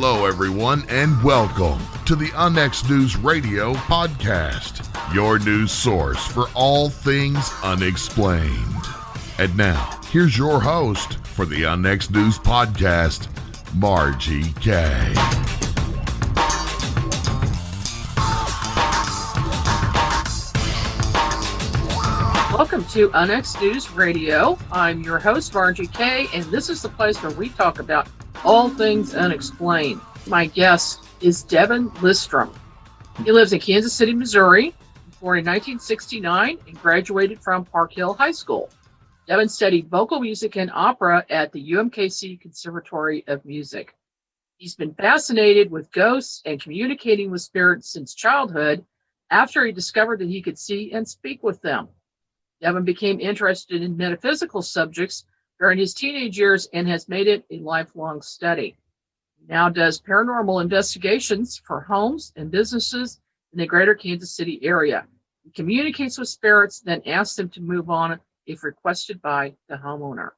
Hello, everyone, and welcome to the UNX News Radio podcast, your news source for all things unexplained. And now, here's your host for the UNX News podcast, Margie K. Welcome to UNX News Radio. I'm your host, Margie K., and this is the place where we talk about all things unexplained. My guest is Devin Listrom. He lives in Kansas City, Missouri, born in 1969 and graduated from Park Hill High School. Devin studied vocal music and opera at the UMKC Conservatory of Music. He's been fascinated with ghosts and communicating with spirits since childhood after he discovered that he could see and speak with them. Devin became interested in metaphysical subjects during his teenage years and has made it a lifelong study. He now does paranormal investigations for homes and businesses in the greater Kansas City area. He communicates with spirits, then asks them to move on if requested by the homeowner.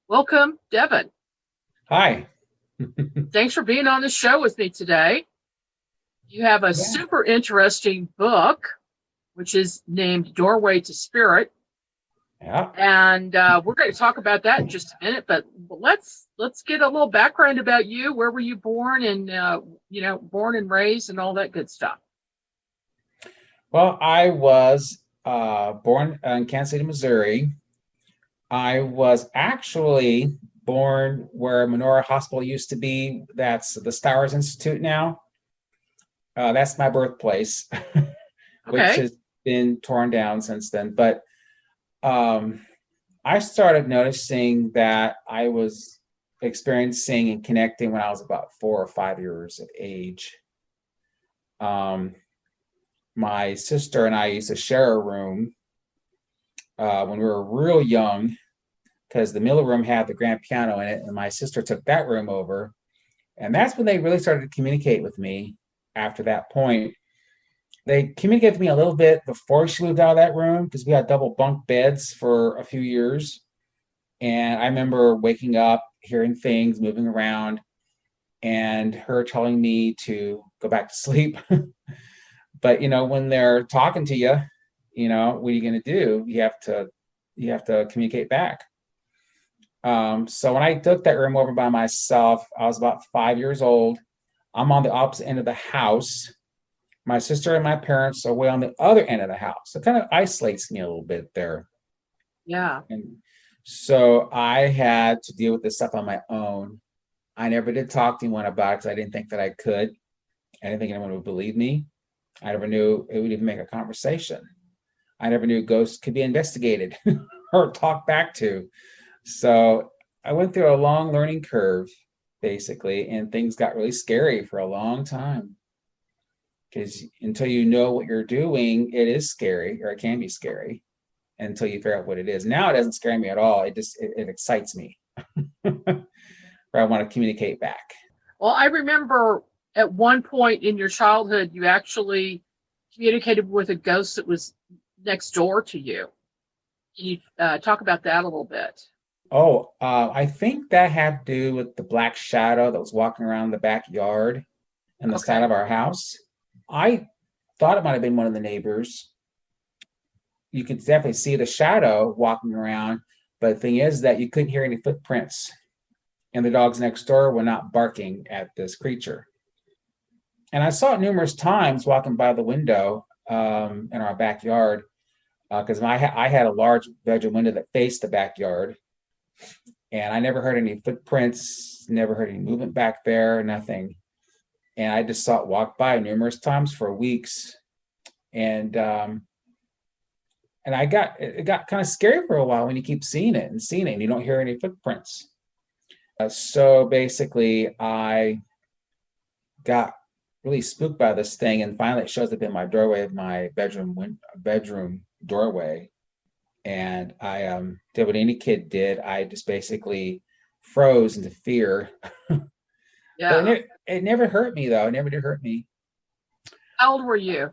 Welcome, Devin. Hi. Thanks for being on the show with me today. You have a super interesting book, which is named Doorway to Spirit. Yeah. And we're going to talk about that in just a minute, but let's get a little background about you. Where were you born and, born and raised and all that good stuff? Well, I was born in Kansas City, Missouri. I was actually born where Menorah Hospital used to be. That's the Stowers Institute now. That's my birthplace, which has been torn down since then. But I started noticing that I was experiencing and connecting when I was about 4 or 5 years of age. My sister and I used to share a room when we were real young, because the middle room had the grand piano in it, and my sister took that room over. And that's when they really started to communicate with me after that point. They communicated with me a little bit before she moved out of that room, because we had double bunk beds for a few years. And I remember waking up, hearing things moving around, and her telling me to go back to sleep. But, when they're talking to you, what are you going to do? You have to communicate back. So when I took that room over by myself, I was about 5 years old. I'm on the opposite end of the house. My sister and my parents are way on the other end of the house. So it kind of isolates me a little bit there. Yeah. And so I had to deal with this stuff on my own. I never did talk to anyone about it because I didn't think that I could. I didn't think anyone would believe me. I never knew it would even make a conversation. I never knew ghosts could be investigated or talked back to. So I went through a long learning curve, basically, and things got really scary for a long time. Because until you know what you're doing, it is scary, or it can be scary, until you figure out what it is. Now it doesn't scare me at all. It excites me. Or I want to communicate back. Well, I remember at one point in your childhood, you actually communicated with a ghost that was next door to you. Can you talk about that a little bit? Oh, I think that had to do with the black shadow that was walking around the backyard and the side of our house. I thought it might have been one of the neighbors. You could definitely see the shadow walking around, but the thing is that you couldn't hear any footprints, and the dogs next door were not barking at this creature. And I saw it numerous times walking by the window in our backyard, because I had a large bedroom window that faced the backyard, and I never heard any footprints, never heard any movement back there, nothing. And I just saw it walk by numerous times for weeks. And it got kind of scary for a while when you keep seeing it and you don't hear any footprints. So basically I got really spooked by this thing, and finally it shows up in my doorway of my bedroom doorway. And I did what any kid did. I just basically froze into fear. Yeah. It never hurt me, though. It never did hurt me. How old were you?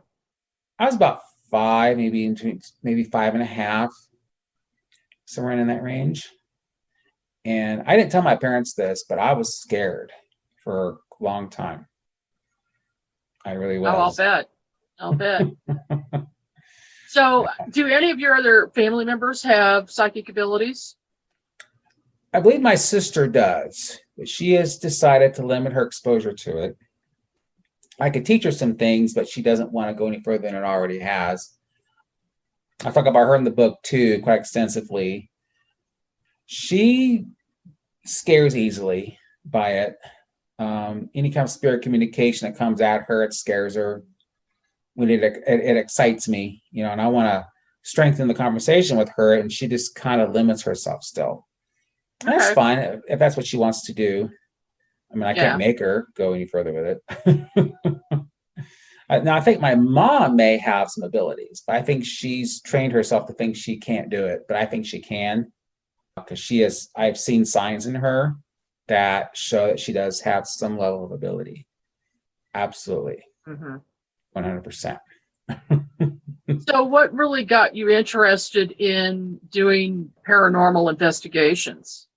I was about 5, maybe 5.5, somewhere in that range. And I didn't tell my parents this, but I was scared for long time. I really Oh, was. I'll bet. So, do any of your other family members have psychic abilities? I believe my sister does, but she has decided to limit her exposure to it. I could teach her some things, but she doesn't want to go any further than it already has. I talk about her in the book too, quite extensively. She scares easily by it. Any kind of spirit communication that comes at her, it scares her. When it excites me, and I want to strengthen the conversation with her, and she just kind of limits herself still. Okay. That's fine if that's what she wants to do. I mean, I can't make her go any further with it. Now, I think my mom may have some abilities, but I think she's trained herself to think she can't do it. But I think she can, because I've seen signs in her that show that she does have some level of ability. Absolutely. 100%. So what really got you interested in doing paranormal investigations?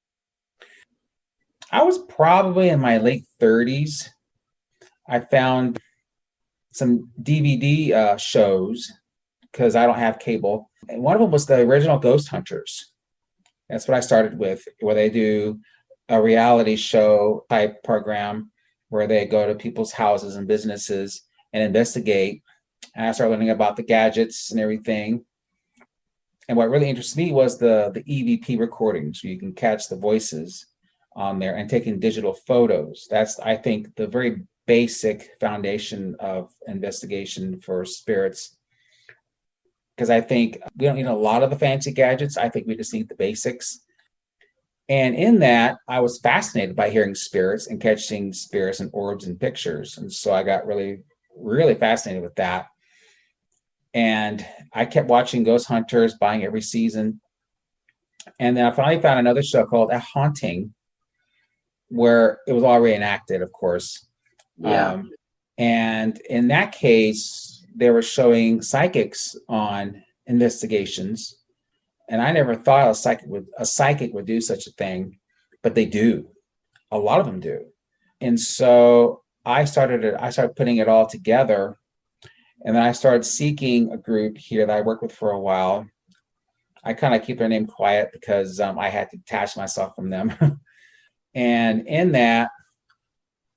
I was probably in my late 30s. I found some DVD shows because I don't have cable. And one of them was the original Ghost Hunters. That's what I started with, where they do a reality show type program where they go to people's houses and businesses and investigate. And I started learning about the gadgets and everything. And what really interested me was the EVP recordings, where you can catch the voices on there and taking digital photos. That's, I think, the very basic foundation of investigation for spirits. Because I think we don't need a lot of the fancy gadgets. I think we just need the basics. And in that, I was fascinated by hearing spirits and catching spirits and orbs and pictures. And so I got really, really fascinated with that. And I kept watching Ghost Hunters, buying every season. And then I finally found another show called A Haunting, where it was all reenacted, of course. Yeah. And in that case, they were showing psychics on investigations. And I never thought a psychic would do such a thing, but they do. A lot of them do. And so I started putting it all together. And then I started seeking a group here that I worked with for a while. I kind of keep their name quiet because I had to detach myself from them. And in that,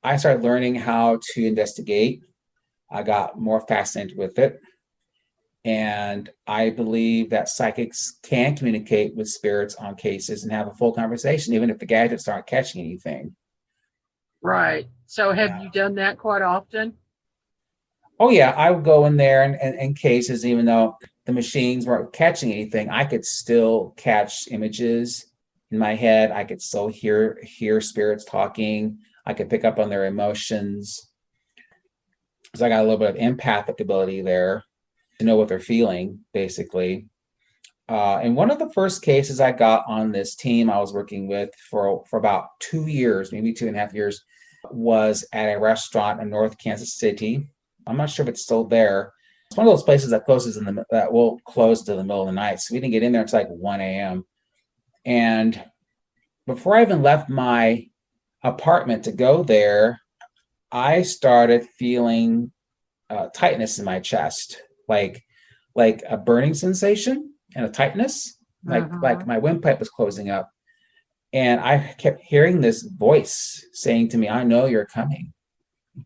I started learning how to investigate. I got more fascinated with it. And I believe that psychics can communicate with spirits on cases and have a full conversation, even if the gadgets aren't catching anything. Right. So have you done that quite often? Oh, yeah. I would go in there and cases, even though the machines weren't catching anything, I could still catch images in my head. I could still hear spirits talking. I could pick up on their emotions. So I got a little bit of empathic ability there to know what they're feeling, basically. And one of the first cases I got on this team I was working with for about 2 years, maybe 2.5 years, was at a restaurant in North Kansas City. I'm not sure if it's still there. It's one of those places that will close to the middle of the night. So we didn't get in there until like 1 a.m. And before I even left my apartment to go there, I started feeling tightness in my chest, like a burning sensation and a tightness, like my windpipe was closing up. And I kept hearing this voice saying to me, "I know you're coming.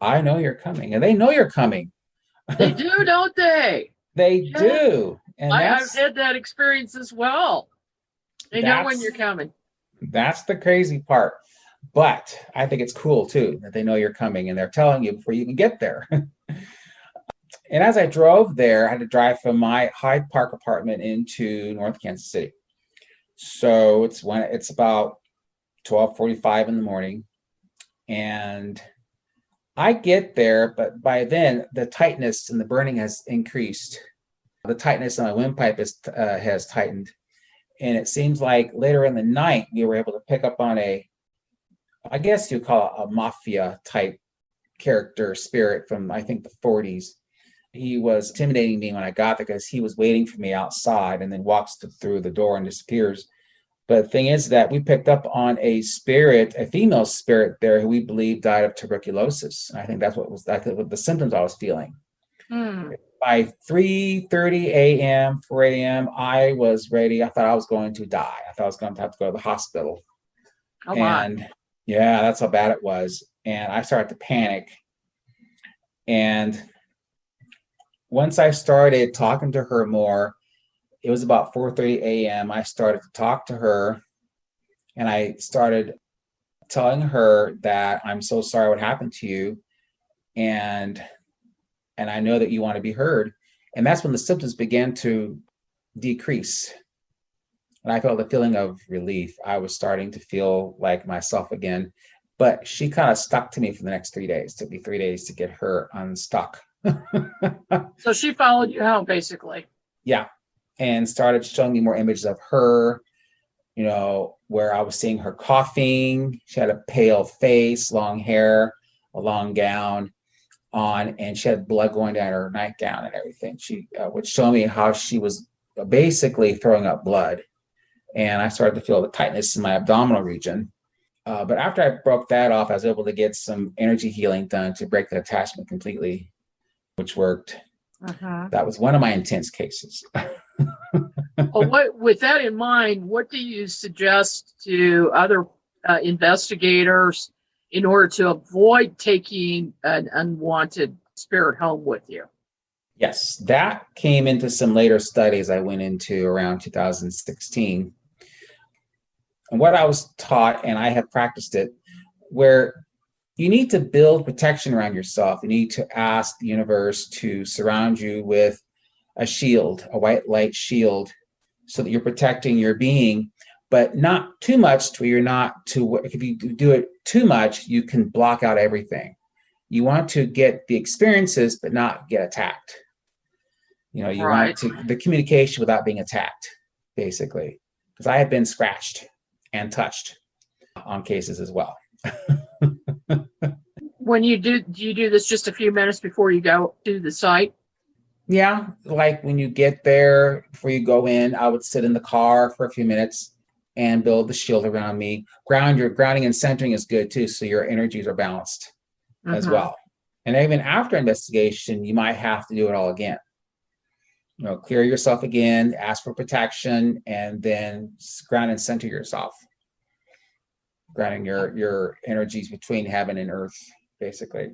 I know you're coming." And they know you're coming. They do, don't they? They do. And I've had that experience as well. They know when you're coming. That's the crazy part. But I think it's cool, too, that they know you're coming and they're telling you before you even get there. And as I drove there, I had to drive from my Hyde Park apartment into North Kansas City. So it's about 12:45 in the morning. And I get there, but by then the tightness and the burning has increased. The tightness on my windpipe has tightened. And it seems like later in the night, we were able to pick up on I guess you call it a mafia type character spirit from, I think, the 40s. He was intimidating me when I got there because he was waiting for me outside and then walks through the door and disappears. But the thing is that we picked up on a female spirit there who we believe died of tuberculosis. And I think that's what the symptoms I was feeling. By 3:30 a.m., 4 a.m., I was ready. I thought I was going to die. I thought I was going to have to go to the hospital. Oh, and my. yeah, that's how bad it was. And I started to panic. And once I started talking to her more, it was about 4:30 a.m. I started to talk to her, and I started telling her that I'm so sorry what happened to you, and I know that you want to be heard. And that's when the symptoms began to decrease. And I felt a feeling of relief. I was starting to feel like myself again. But she kind of stuck to me for the next 3 days. It took me 3 days to get her unstuck. So she followed you home, basically. Yeah. And started showing me more images of her, where I was seeing her coughing. She had a pale face, long hair, a long gown on, and she had blood going down her nightgown and everything. She would show me how she was basically throwing up blood. And I started to feel the tightness in my abdominal region. But after I broke that off, I was able to get some energy healing done to break the attachment completely, which worked. That was one of my intense cases. Well, with that in mind, what do you suggest to other investigators in order to avoid taking an unwanted spirit home with you? Yes, that came into some later studies I went into around 2016. And what I was taught, and I have practiced it, where you need to build protection around yourself. You need to ask the universe to surround you with a shield, a white light shield, so that you're protecting your being, but not too much to where you're not to, if you do it too much, you can block out everything. You want to get the experiences, but not get attacked. You want the communication without being attacked, basically. Because I have been scratched and touched on cases as well. When you do you do this just a few minutes before you go to the site? Yeah, like when you get there, before you go in, I would sit in the car for a few minutes and build the shield around me. Grounding and centering is good too, so your energies are balanced as well. And even after investigation, you might have to do it all again. Clear yourself again, ask for protection, and then ground and center yourself. Grounding your energies between heaven and earth, basically.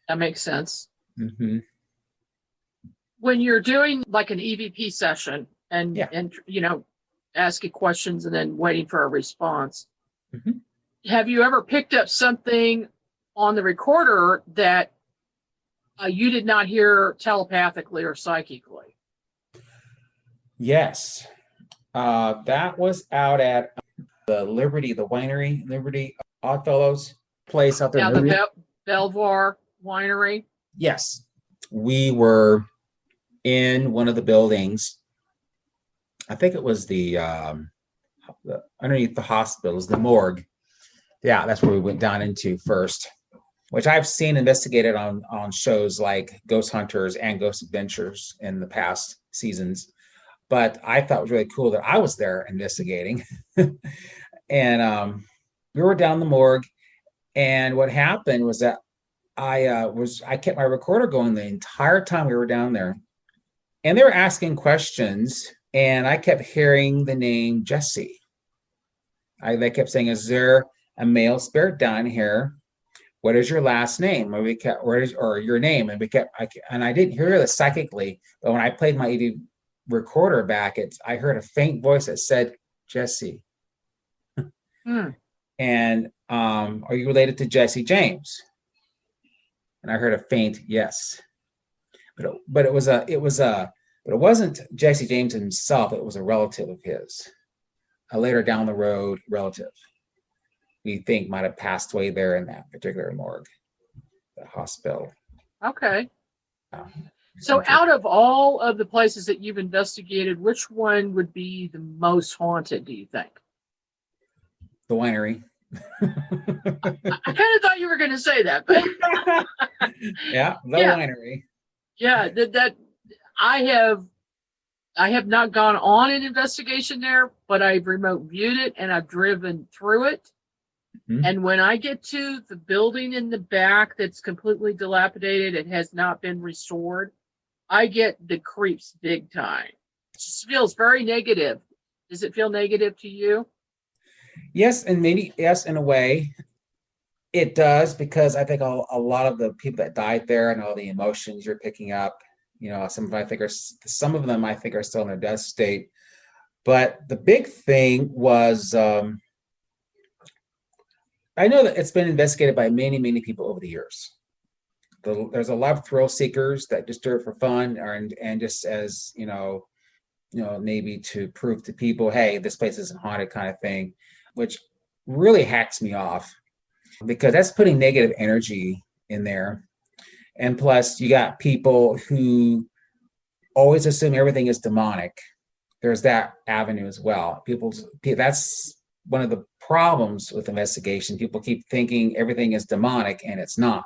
That makes sense. Mm-hmm. When you're doing like an EVP session and asking questions and then waiting for a response, have you ever picked up something on the recorder that you did not hear telepathically or psychically? Yes. That was out at the winery, Liberty Oddfellows place out there. Yeah, the Belvoir Winery. Yes. We were in one of the buildings. I think it was the underneath the hospitals, the morgue. Yeah, that's where we went down into first, which I've seen investigated on shows like Ghost Hunters and Ghost Adventures in the past seasons. But I thought it was really cool that I was there investigating. And we were down the morgue. And what happened was that I kept my recorder going the entire time we were down there. And they were asking questions, and I kept hearing the name Jesse. They kept saying, "Is there a male spirit down here? What is your last name?" Or your name? And I didn't hear this psychically, but when I played my EV recorder back, I heard a faint voice that said, "Jesse." And are you related to Jesse James? And I heard a faint yes. But it wasn't Jesse James himself. It was a relative of his, a later down the road relative. We think might have passed away there in that particular morgue, the hospital. Okay. So out of all of the places that you've investigated, which one would be the most haunted, do you think? The winery. I kind of thought you were going to say that, but yeah, winery. Yeah, that I have I have not gone on an investigation there, but I've remote viewed it and I've driven through it. Mm-hmm. And when I get to the building in the back that's completely dilapidated, it has not been restored, I get the creeps big time. It just feels very negative. Does it feel negative to you? Yes, and maybe yes, in a way. It does, because I think a lot of the people that died there and all the emotions you're picking up, some of them I think are still in a death state. But the big thing was, I know that it's been investigated by many, many people over the years. There's a lot of thrill seekers that just do it for fun, and just as maybe to prove to people, hey, this place isn't haunted, kind of thing, which really hacks me off, because that's putting negative energy in there. And plus, you got people who always assume everything is demonic. There's that avenue as well. That's one of the problems with investigation. People keep thinking everything is demonic, and it's not.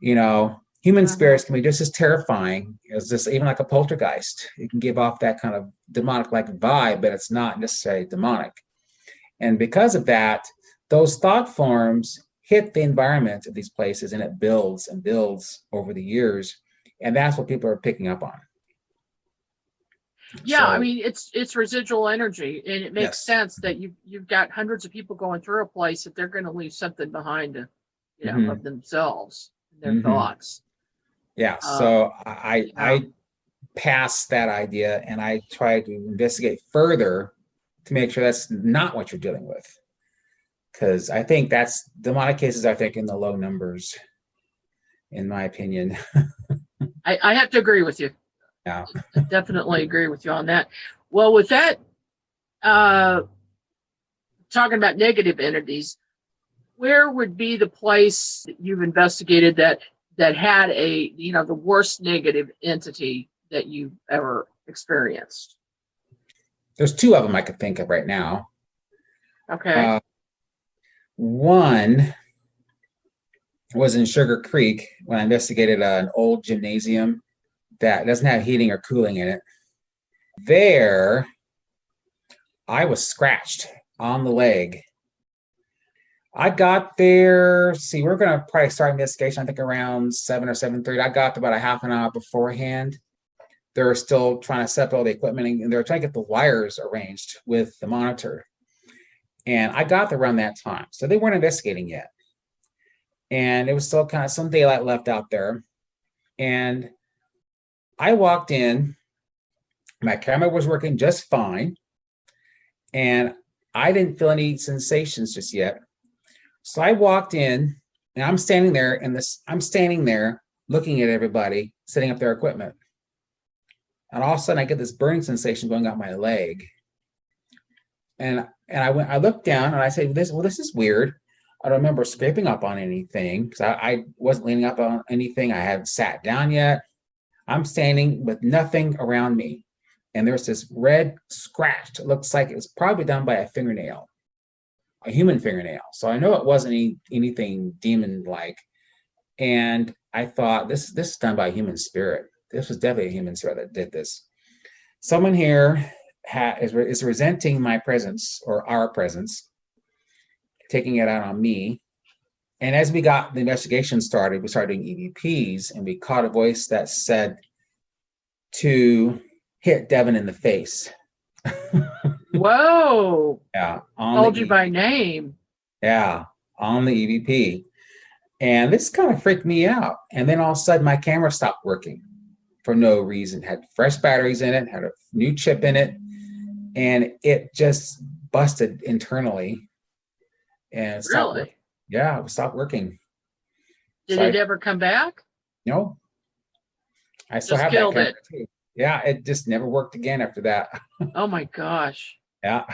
Human spirits can be just as terrifying as this, even like a poltergeist. It can give off that kind of demonic-like vibe, but it's not necessarily demonic. And because of that, those thought forms hit the environment of these places, and it builds and builds over the years. And that's what people are picking up on. Yeah, so, I mean, it's residual energy, and it makes sense that you've got hundreds of people going through a place, that they're going to leave something behind, of themselves, their thoughts. Yeah, so I pass that idea, and I try to investigate further to make sure that's not what you're dealing with. Because I think that's demonic cases, I think, in the low numbers, in my opinion. I have to agree with you. Yeah. I definitely agree with you on that. Well, with that, talking about negative entities, where would be the place that you've investigated that had the worst negative entity that you've ever experienced? There's two of them I could think of right now. Okay. One was in Sugar Creek when I investigated an old gymnasium that doesn't have heating or cooling in it. There, I was scratched on the leg. I got there, we're going to probably start investigation, I think around 7 or 7:30. I got there about a half an hour beforehand. They were still trying to set up all the equipment, and they were trying to get the wires arranged with the monitor. And I got there around that time. So they weren't investigating yet. And it was still kind of some daylight left out there. And I walked in, my camera was working just fine. And I didn't feel any sensations just yet. So I walked in, and I'm standing there looking at everybody setting up their equipment. And all of a sudden I get this burning sensation going up my leg. And I looked down and I said, this is weird. I don't remember scraping up on anything, because I wasn't leaning up on anything. I hadn't sat down yet. I'm standing with nothing around me. And there's this red scratch. It looks like it was probably done by a fingernail, a human fingernail. So I know it wasn't anything demon-like. And I thought, this is done by a human spirit. This was definitely a human spirit that did this. Someone here is resenting my presence, or our presence, taking it out on me. And as we got the investigation started, we started doing EVPs, and we caught a voice that said to hit Devin in the face. Whoa. Yeah. Called you by name. Yeah, on the EVP. And this kind of freaked me out. And then all of a sudden my camera stopped working for no reason. It had fresh batteries in it, had a new chip in it, and it just busted internally. And it stopped working. Yeah, it stopped working. Did it ever come back? No. I still have that camera too. Yeah, it just never worked again after that. Oh my gosh. Yeah.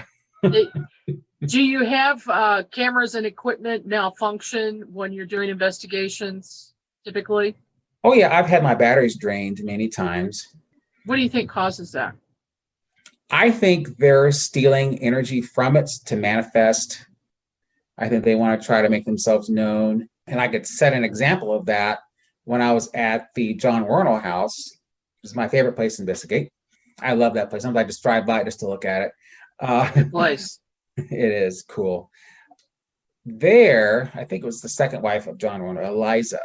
Do you have cameras and equipment malfunction when you're doing investigations typically? Oh yeah, I've had my batteries drained many times. What do you think causes that? I think they're stealing energy from it to manifest. I think they want to try to make themselves known. And I could set an example of that when I was at the John Warnell house, which is my favorite place to investigate. I love that place. Sometimes I just drive by just to look at it. Good place. It is cool. There, I think it was the second wife of John Warner, Eliza,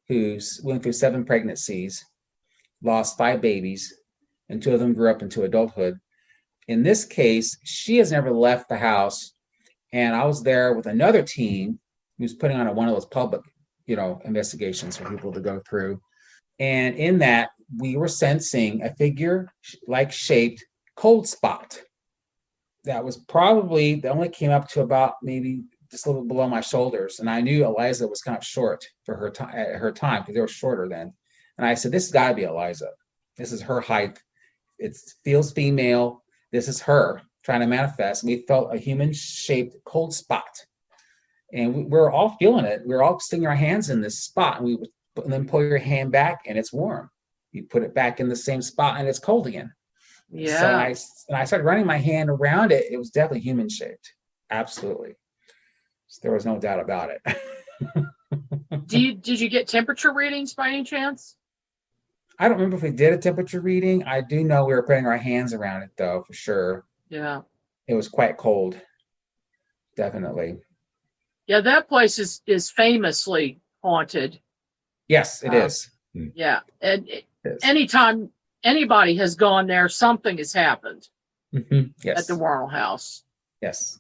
who went through 7 pregnancies, lost 5 babies, and 2 of them grew up into adulthood. In this case, she has never left the house, and I was there with another team who's putting on one of those public, investigations for people to go through. And in that, we were sensing a figure-like shaped cold spot that was probably that only came up to about maybe just a little below my shoulders. And I knew Eliza was kind of short for her time at her time because they were shorter then. And I said, this has got to be Eliza. This is her height. It feels female. This is her trying to manifest. And we felt a human-shaped cold spot. And we were all feeling it. We were all sticking our hands in this spot. And then pull your hand back and it's warm. You put it back in the same spot and it's cold again. Yeah. So I started running my hand around it. It was definitely human-shaped. Absolutely. So there was no doubt about it. Did you get temperature readings by any chance? I don't remember if we did a temperature reading. I do know we were putting our hands around it, though, for sure. Yeah. It was quite cold. Definitely. Yeah, that place is famously haunted. Yes, it is. Yeah. And anytime anybody has gone there, something has happened Yes. at the Warnell House. Yes.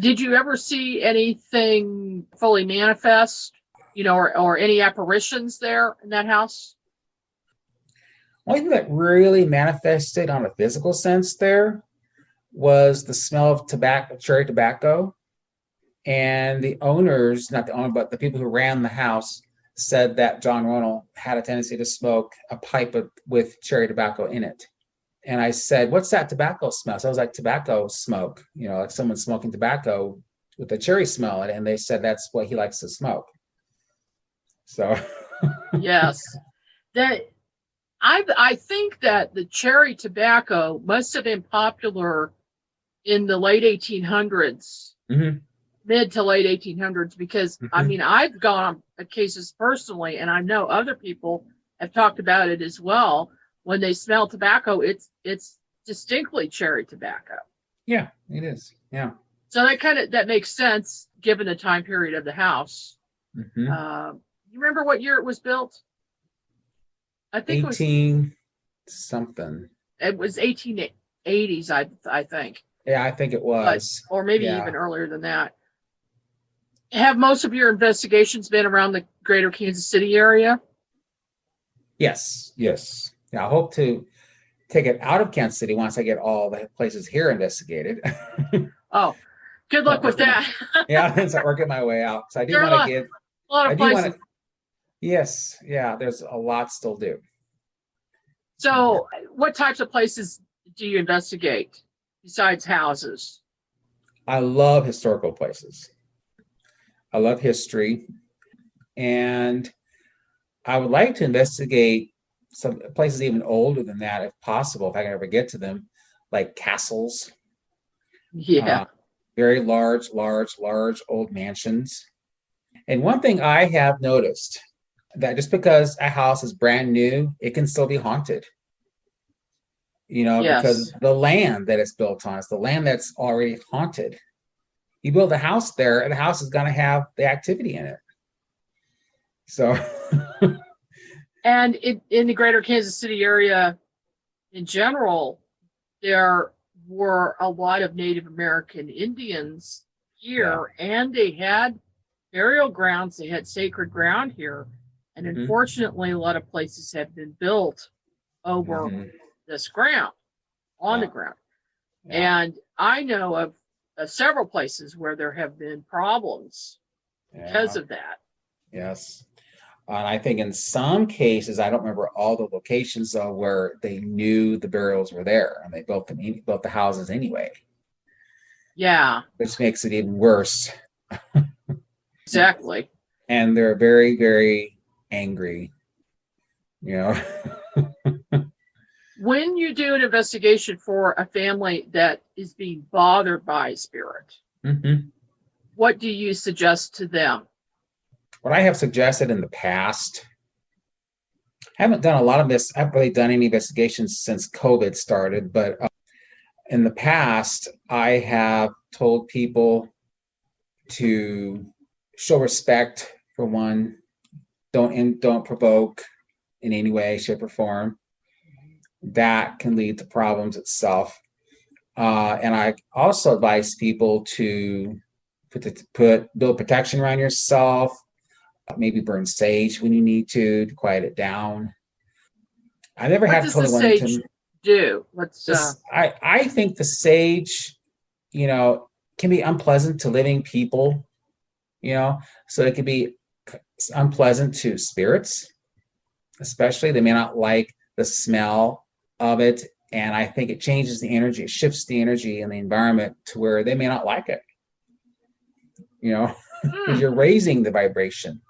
Did you ever see anything fully manifest, or any apparitions there in that house? One thing that really manifested on a physical sense there was the smell of tobacco, cherry tobacco. And the owners, not the owner, but the people who ran the house said that John Ronald had a tendency to smoke a pipe with cherry tobacco in it. And I said, what's that tobacco smell? So I was like, tobacco smoke, like someone smoking tobacco with a cherry smell. And they said that's what he likes to smoke. So. Yes. I think that the cherry tobacco must have been popular in the late 1800s, mid to late 1800s, because, I've gone on cases personally, and I know other people have talked about it as well. When they smell tobacco, it's distinctly cherry tobacco. Yeah, it is. Yeah. So that makes sense given the time period of the house. You remember what year it was built? I think 18 something. It was 1880s, I think. Yeah, I think it was. Or maybe even earlier than that. Have most of your investigations been around the greater Kansas City area? Yes. Yeah, I hope to take it out of Kansas City once I get all the places here investigated. Oh, good luck with that. Yeah, I'm working my way out. So I do want to give a lot of places. Yes, yeah, there's a lot still do. So what types of places do you investigate besides houses? I love historical places. I love history. And I would like to investigate some places even older than that, if possible, if I can ever get to them, like castles. Yeah. Very large old mansions. And one thing I have noticed, that just because a house is brand new, it can still be haunted. Because the land that it's built on is the land that's already haunted. You build a house there, and the house is going to have the activity in it. So. And in the greater Kansas City area in general, there were a lot of Native American Indians here, and they had burial grounds. They had sacred ground here. And unfortunately, a lot of places have been built over this ground, on the ground. Yeah. And I know of several places where there have been problems because of that. Yes. And I think in some cases, I don't remember all the locations though, where they knew the burials were there and they built the houses anyway. Yeah. Which makes it even worse. Exactly. And they're very, very angry, When you do an investigation for a family that is being bothered by a spirit, what do you suggest to them? What I have suggested in the past haven't done a lot of this. I haven't really done any investigations since COVID started, but in the past, I have told people to show respect for one, don't provoke in any way, shape, or form. That can lead to problems itself. And I also advise people to build protection around yourself, maybe burn sage when you need to quiet it down. I never had totally one to do. I think the sage, can be unpleasant to living people, so it can be unpleasant to spirits, especially. They may not like the smell of it. And I think it changes the energy, it shifts the energy in the environment to where they may not like it, because you're raising the vibration,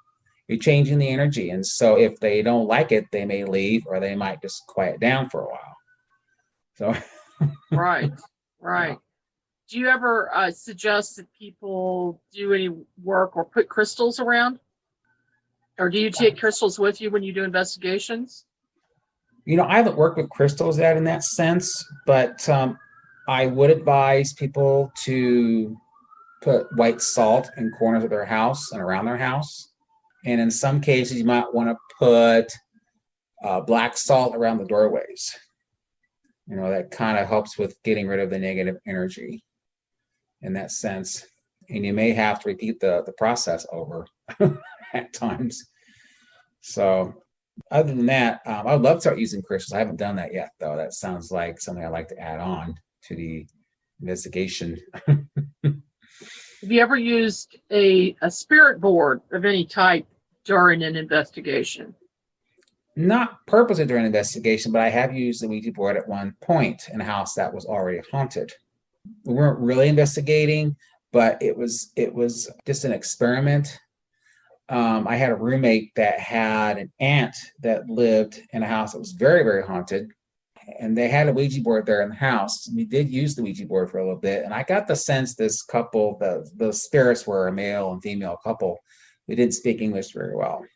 you're changing the energy. And so if they don't like it, they may leave, or they might just quiet down for a while. So, right. Yeah. Do you ever suggest that people do any work or put crystals around? Or do you take crystals with you when you do investigations? I haven't worked with crystals yet in that sense, but I would advise people to put white salt in corners of their house and around their house. And in some cases, you might want to put black salt around the doorways. That kind of helps with getting rid of the negative energy in that sense. And you may have to repeat the process over at times. So other than that, I would love to start using crystals. I haven't done that yet, though. That sounds like something I'd like to add on to the investigation. Have you ever used a spirit board of any type during an investigation? Not purposely during an investigation, but I have used the Ouija board at one point in a house that was already haunted. We weren't really investigating, but it was just an experiment. I had a roommate that had an aunt that lived in a house that was very, very haunted. And they had a Ouija board there in the house. We did use the Ouija board for a little bit. And I got the sense this couple, the spirits were a male and female couple. They didn't speak English very well.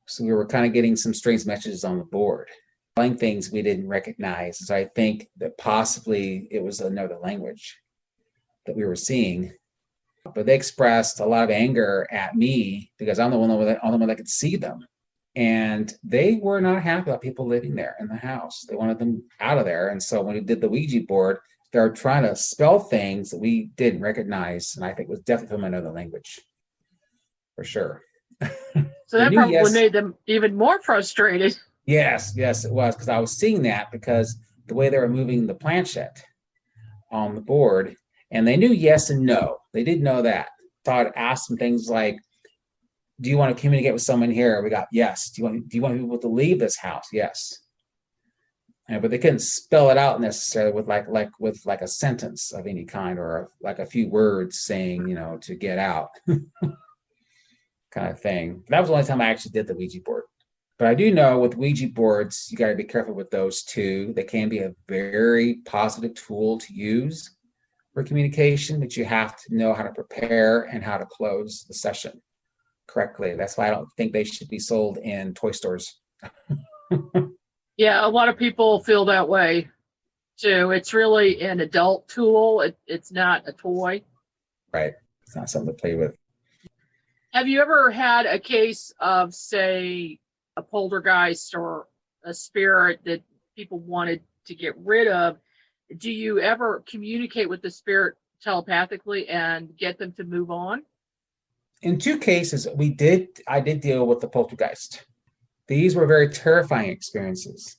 So we were kind of getting some strange messages on the board, telling things we didn't recognize. So I think that possibly it was another language that we were seeing. But they expressed a lot of anger at me because I'm the only one that could see them. And they were not happy about people living there in the house. They wanted them out of there. And so when we did the Ouija board, they were trying to spell things that we didn't recognize. And I think it was definitely from another language, for sure. So that probably made them even more frustrated. Yes, it was, because I was seeing that because the way they were moving the planchette on the board, and they knew yes and no. They did know that. So I'd ask them things like, do you want to communicate with someone here? We got yes. Do you want people to leave this house? Yes. But they couldn't spell it out necessarily with like a sentence of any kind, or like a few words saying, to get out kind of thing. That was the only time I actually did the Ouija board. But I do know with Ouija boards, you got to be careful with those too. They can be a very positive tool to use for communication, but you have to know how to prepare and how to close the session correctly. That's why I don't think they should be sold in toy stores. Yeah, a lot of people feel that way too. It's really an adult tool. It's not a toy. Right. It's not something to play with. Have you ever had a case of, say, a poltergeist or a spirit that people wanted to get rid of? Do you ever communicate with the spirit telepathically and get them to move on? In two cases, I did deal with the poltergeist. These were very terrifying experiences.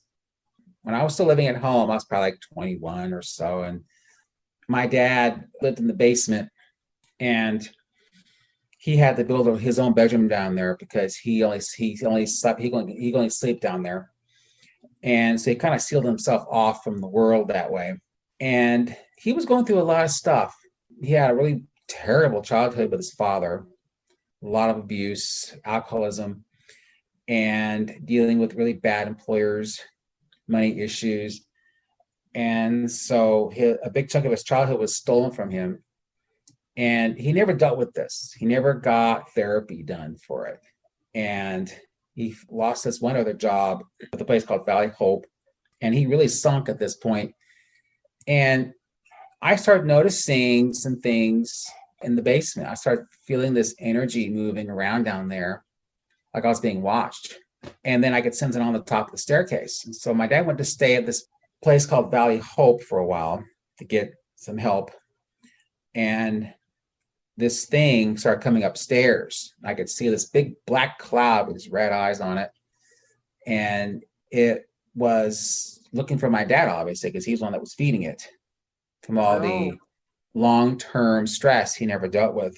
When I was still living at home, I was probably like 21 or so, and my dad lived in the basement, and he had to build his own bedroom down there because he only sleep down there. And so he kind of sealed himself off from the world that way. And he was going through a lot of stuff. He had a really terrible childhood with his father, a lot of abuse, alcoholism, and dealing with really bad employers, money issues. And so a big chunk of his childhood was stolen from him. And he never dealt with this. He never got therapy done for it. And, He lost his one other job at the place called Valley Hope, and he really sunk at this point. And I started noticing some things in the basement. I started feeling this energy moving around down there, like I was being watched. And then I could sense it on the top of the staircase. And so my dad went to stay at this place called Valley Hope for a while to get some help. And this thing started coming upstairs. I could see this big black cloud with these red eyes on it. And it was looking for my dad, obviously, because he's the one that was feeding it from all the long-term stress he never dealt with.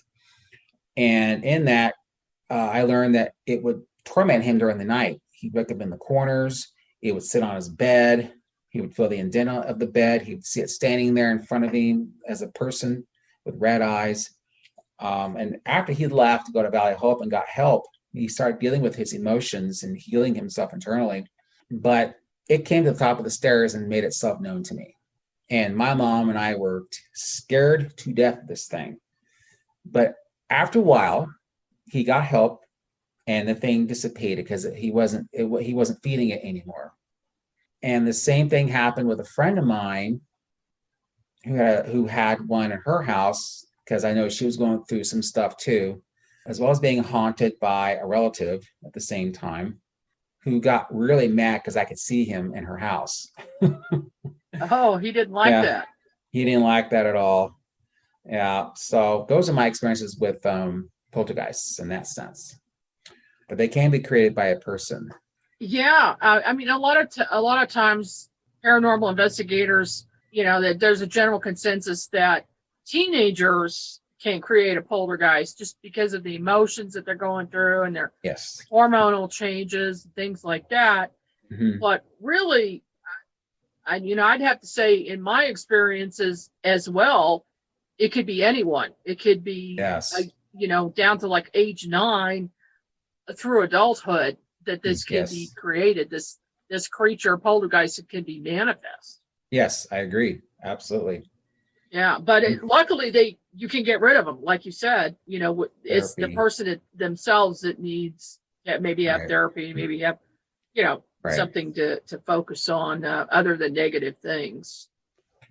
And in that, I learned that it would torment him during the night. He'd wake up in the corners. He would sit on his bed. He would feel the indent of the bed. He would see it standing there in front of him as a person with red eyes. And after he left to go to Valley Hope and got help, he started dealing with his emotions and healing himself internally. But it came to the top of the stairs and made itself known to me. And my mom and I were scared to death of this thing. But after a while, he got help and the thing dissipated because he wasn't feeding it anymore. And the same thing happened with a friend of mine who had one in her house, because I know she was going through some stuff too, as well as being haunted by a relative at the same time, who got really mad because I could see him in her house. Oh, he didn't like that. He didn't like that at all. Yeah. So those are my experiences with poltergeists in that sense. But they can be created by a person. Yeah. I mean, a lot of times paranormal investigators, that there's a general consensus that teenagers can create a poltergeist just because of the emotions that they're going through and their hormonal changes, things like that. Mm-hmm. But really, I'd have to say, in my experiences as well, it could be anyone. It could be, down to like age 9 through adulthood that this can be created. This creature poltergeist can be manifest. Yes, I agree. Absolutely. Yeah, but luckily you can get rid of them, like you said. It's the person themselves that needs maybe have therapy, maybe have something to focus on other than negative things.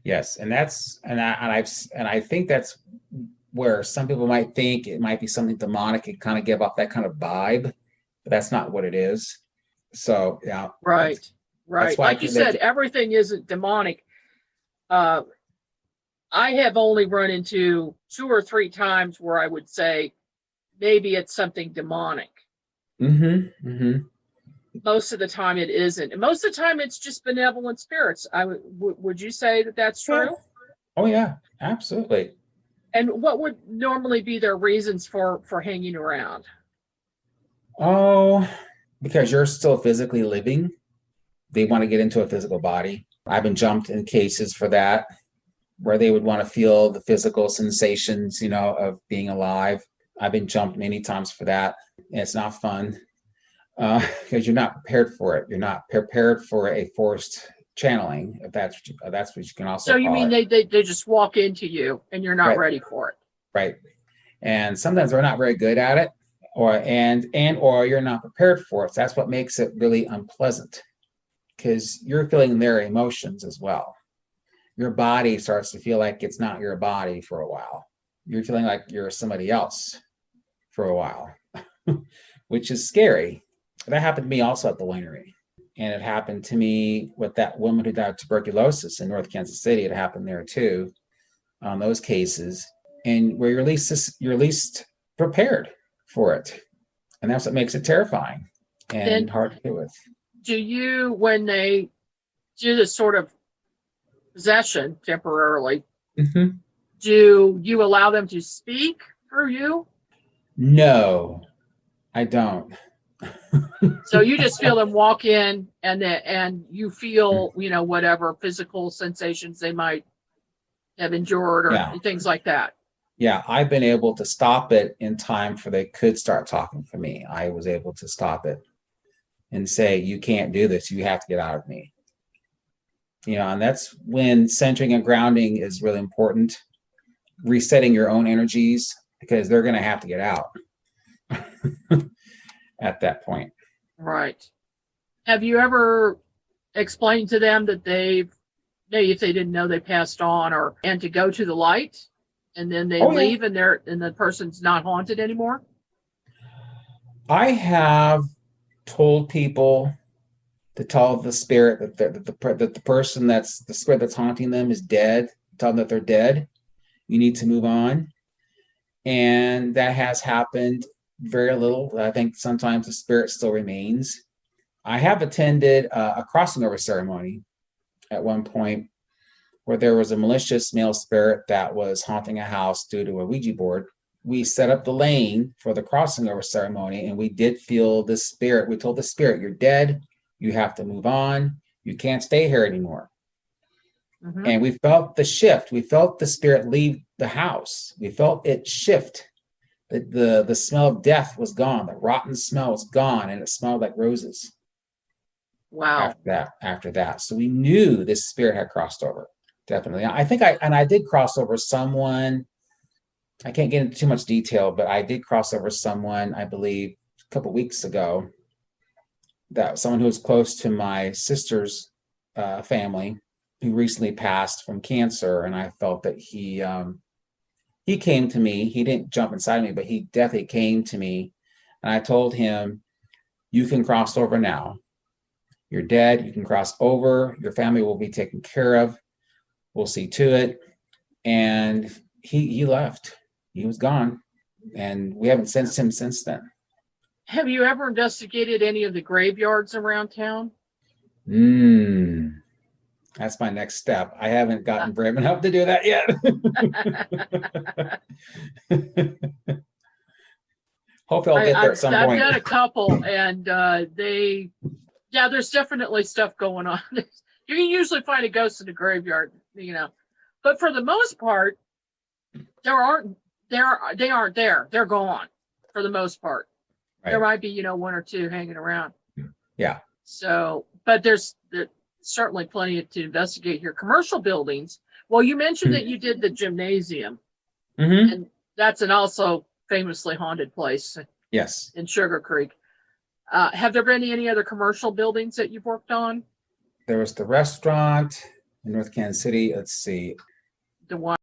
Yes, and I think that's where some people might think it might be something demonic and kind of give off that kind of vibe, but that's not what it is. So yeah, right. Like you said, everything isn't demonic. I have only run into 2 or 3 times where I would say maybe it's something demonic. Mm-hmm. Mm-hmm. Most of the time it isn't. And most of the time it's just benevolent spirits. Would you say that that's true? Yeah. Oh yeah, absolutely. And what would normally be their reasons for hanging around? Oh, because you're still physically living. They want to get into a physical body. I've been jumped in cases for that, where they would want to feel the physical sensations, of being alive. I've been jumped many times for that. And it's not fun because you're not prepared for it. You're not prepared for a forced channeling, if that's what you can also. So you mean they just walk into you and you're not ready for it? Right. And sometimes they're not very good at it, or you're not prepared for it. So that's what makes it really unpleasant, because you're feeling their emotions as well. Your body starts to feel like it's not your body for a while. You're feeling like you're somebody else for a while, which is scary. That happened to me also at the winery. And it happened to me with that woman who died of tuberculosis in North Kansas City. It happened there too, on those cases. And where you're least prepared for it. And that's what makes it terrifying and hard to deal with. Do you, when they do this sort of possession temporarily, mm-hmm. do you allow them to speak through you? No, I don't. So you just feel them walk in and you feel, whatever physical sensations they might have endured or things like that. Yeah, I've been able to stop it in time for they could start talking for me. I was able to stop it and say, you can't do this. You have to get out of me. And that's when centering and grounding is really important. Resetting your own energies, because they're going to have to get out at that point. Right. Have you ever explained to them that maybe if they didn't know they passed on, and to go to the light, and then they Oh yeah. leave and the person's not haunted anymore? I have told people to tell the spirit that the person that's the spirit that's haunting them is dead. Tell them that they're dead. You need to move on. And that has happened very little. I think sometimes the spirit still remains. I have attended a crossing over ceremony at one point where there was a malicious male spirit that was haunting a house due to a Ouija board. We set up the lane for the crossing over ceremony, and we did feel the spirit. We told the spirit, "You're dead. You have to move on. You can't stay here anymore." Mm-hmm. And we felt the shift. We felt the spirit leave the house. We felt it shift. The smell of death was gone. The rotten smell was gone, and it smelled like roses. Wow. After that. So we knew this spirit had crossed over. Definitely. I did cross over someone. I can't get into too much detail, but I did cross over someone, I believe, a couple weeks ago. That someone who was close to my sister's family, who recently passed from cancer, and I felt that he came to me. He didn't jump inside me, but he definitely came to me, and I told him, "You can cross over now. You're dead. You can cross over. Your family will be taken care of. We'll see to it." And he left. He was gone, and we haven't sensed him since then. Have you ever investigated any of the graveyards around town? That's my next step. I haven't gotten brave enough to do that yet. Hopefully I'll get there at some point. I've done a couple, and there's definitely stuff going on. You can usually find a ghost in the graveyard, but for the most part, they aren't there. They're gone for the most part. Right. There might be, one or two hanging around. Yeah. So, but there's certainly plenty to investigate here. Commercial buildings. Well, you mentioned that you did the gymnasium, and that's an also famously haunted place. Yes. In Sugar Creek. Have there been any other commercial buildings that you've worked on? There was the restaurant in North Kansas City. Let's see. The one.